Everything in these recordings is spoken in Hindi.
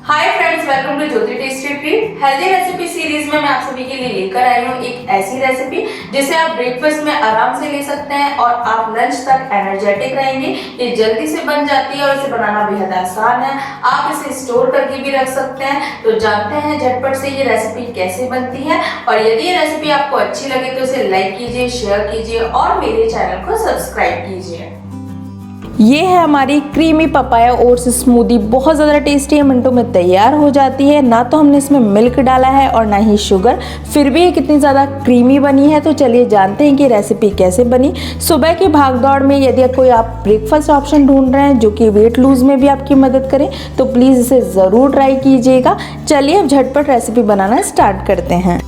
Hi friends, welcome to Jyoti tasty treat. Healthy recipe series में मैं आप सभी के लिए लेकर आई हूँ एक ऐसी रेसिपी जिसे आप ब्रेकफास्ट में आराम से ले सकते हैं और आप लंच तक एनर्जेटिक रहेंगे। ये जल्दी से बन जाती है और इसे बनाना बेहद आसान है। आप इसे स्टोर करके भी रख सकते हैं। तो जानते हैं झटपट से ये रेसिपी कैसे बनती है। और यदि ये रेसिपी आपको अच्छी लगे तो इसे लाइक कीजिए, शेयर कीजिए और मेरे चैनल को सब्सक्राइब कीजिए। ये है हमारी क्रीमी पपाया ओट्स स्मूदी। बहुत ज़्यादा टेस्टी है, मिनटों में तैयार हो जाती है। ना तो हमने इसमें मिल्क डाला है और ना ही शुगर, फिर भी ये कितनी ज़्यादा क्रीमी बनी है। तो चलिए जानते हैं कि रेसिपी कैसे बनी। सुबह की भागदौड़ में यदि कोई आप ब्रेकफास्ट ऑप्शन ढूंढ रहे हैं जो कि वेट लूज़ में भी आपकी मदद करे तो प्लीज़ इसे ज़रूर ट्राई कीजिएगा। चलिए अब झटपट रेसिपी बनाना स्टार्ट करते हैं।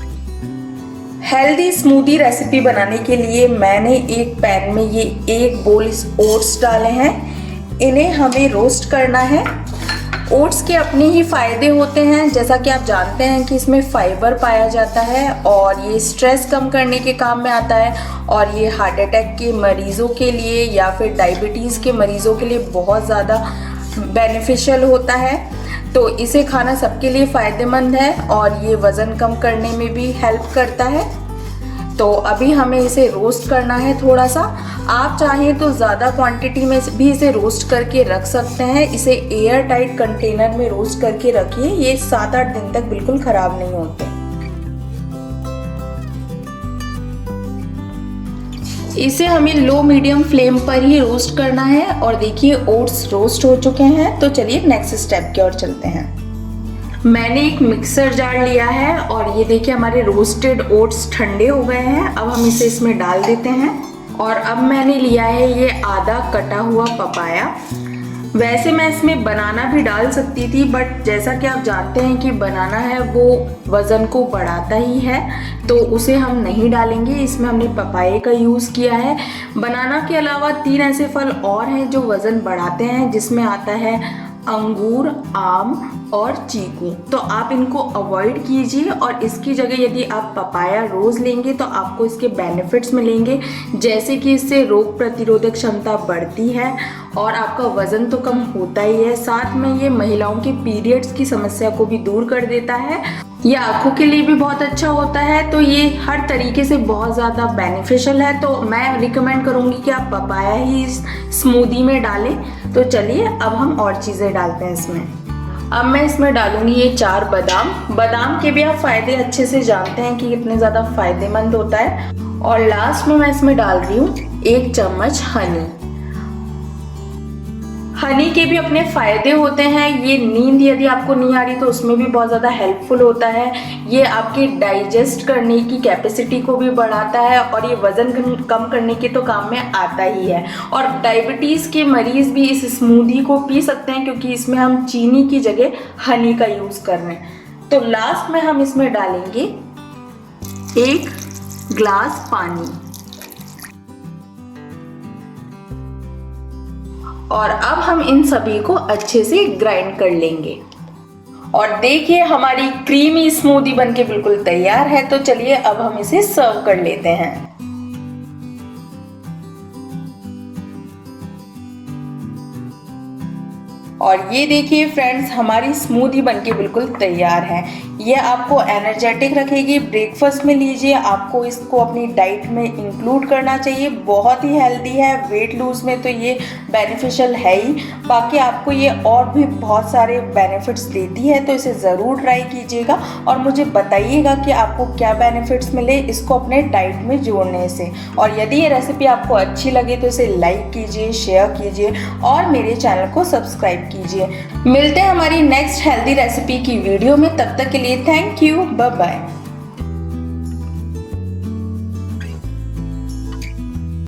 हेल्दी स्मूदी रेसिपी बनाने के लिए मैंने एक पैन में ये 1 बोल ओट्स डाले हैं। इन्हें हमें रोस्ट करना है। ओट्स के अपने ही फ़ायदे होते हैं, जैसा कि आप जानते हैं कि इसमें फाइबर पाया जाता है और ये स्ट्रेस कम करने के काम में आता है। और ये हार्ट अटैक के मरीज़ों के लिए या फिर डायबिटीज़ के मरीज़ों के लिए बहुत ज़्यादा बेनिफिशियल होता है। तो इसे खाना सबके लिए फ़ायदेमंद है और ये वज़न कम करने में भी हेल्प करता है। तो अभी हमें इसे रोस्ट करना है थोड़ा सा। आप चाहें तो ज़्यादा क्वांटिटी में भी इसे रोस्ट करके रख सकते हैं। इसे एयर टाइट कंटेनर में रोस्ट करके रखिए, ये 7-8 दिन तक बिल्कुल ख़राब नहीं होते। इसे हमें लो मीडियम फ्लेम पर ही रोस्ट करना है। और देखिए ओट्स रोस्ट हो चुके हैं। तो चलिए नेक्स्ट स्टेप की ओर चलते हैं। मैंने एक मिक्सर जार लिया है और ये देखिए हमारे रोस्टेड ओट्स ठंडे हो गए हैं। अब हम इसे इसमें डाल देते हैं। और अब मैंने लिया है ये आधा कटा हुआ पपाया। वैसे मैं इसमें बनाना भी डाल सकती थी, बट जैसा कि आप जानते हैं कि बनाना है वो वज़न को बढ़ाता ही है, तो उसे हम नहीं डालेंगे। इसमें हमने पपाये का यूज़ किया है। बनाना के अलावा 3 ऐसे फल और हैं जो वज़न बढ़ाते हैं, जिसमें आता है अंगूर, आम और चीकू। तो आप इनको अवॉइड कीजिए और इसकी जगह यदि आप पपाया रोज़ लेंगे तो आपको इसके बेनिफिट्स मिलेंगे, जैसे कि इससे रोग प्रतिरोधक क्षमता बढ़ती है और आपका वज़न तो कम होता ही है, साथ में ये महिलाओं के पीरियड्स की समस्या को भी दूर कर देता है। ये आँखों के लिए भी बहुत अच्छा होता है। तो ये हर तरीके से बहुत ज़्यादा बेनिफिशियल है। तो मैं रिकमेंड करूँगी कि आप पपाया ही स्मूदी में डालें। तो चलिए अब हम और चीज़ें डालते हैं इसमें। अब मैं इसमें डालूंगी ये 4 बादाम। बादाम के भी आप फ़ायदे अच्छे से जानते हैं कि कितने ज़्यादा फ़ायदेमंद होता है। और लास्ट में मैं इसमें डाल रही हूँ 1 चम्मच हनी। हनी के भी अपने फ़ायदे होते हैं। ये नींद यदि आपको नहीं आ रही तो उसमें भी बहुत ज़्यादा हेल्पफुल होता है। ये आपके डाइजेस्ट करने की कैपेसिटी को भी बढ़ाता है और ये वज़न कम करने के तो काम में आता ही है। और डायबिटीज़ के मरीज़ भी इस स्मूदी को पी सकते हैं, क्योंकि इसमें हम चीनी की जगह हनी का यूज़ कर रहे हैं। तो लास्ट में हम इसमें डालेंगे 1 ग्लास पानी। और अब हम इन सभी को अच्छे से ग्राइंड कर लेंगे। और देखिए हमारी क्रीमी स्मूदी बनके बिल्कुल तैयार है। तो चलिए अब हम इसे सर्व कर लेते हैं। और ये देखिए फ्रेंड्स, हमारी स्मूदी बनके बिल्कुल तैयार है। ये आपको एनर्जेटिक रखेगी। ब्रेकफास्ट में लीजिए, आपको इसको अपनी डाइट में इंक्लूड करना चाहिए। बहुत ही हेल्दी है, वेट लूज़ में तो ये बेनिफिशियल है ही। बाकी आपको ये और भी बहुत सारे बेनिफिट्स देती है। तो इसे ज़रूर ट्राई कीजिएगा और मुझे बताइएगा कि आपको क्या बेनिफिट्स मिले इसको अपने डाइट में जोड़ने से। और यदि ये रेसिपी आपको अच्छी लगे तो इसे लाइक कीजिए, शेयर कीजिए और मेरे चैनल को सब्सक्राइब कीजिए। मिलते हैं हमारी नेक्स्ट हेल्दी रेसिपी की वीडियो में। तब तक के लिए थैंक यू, बाय बाय।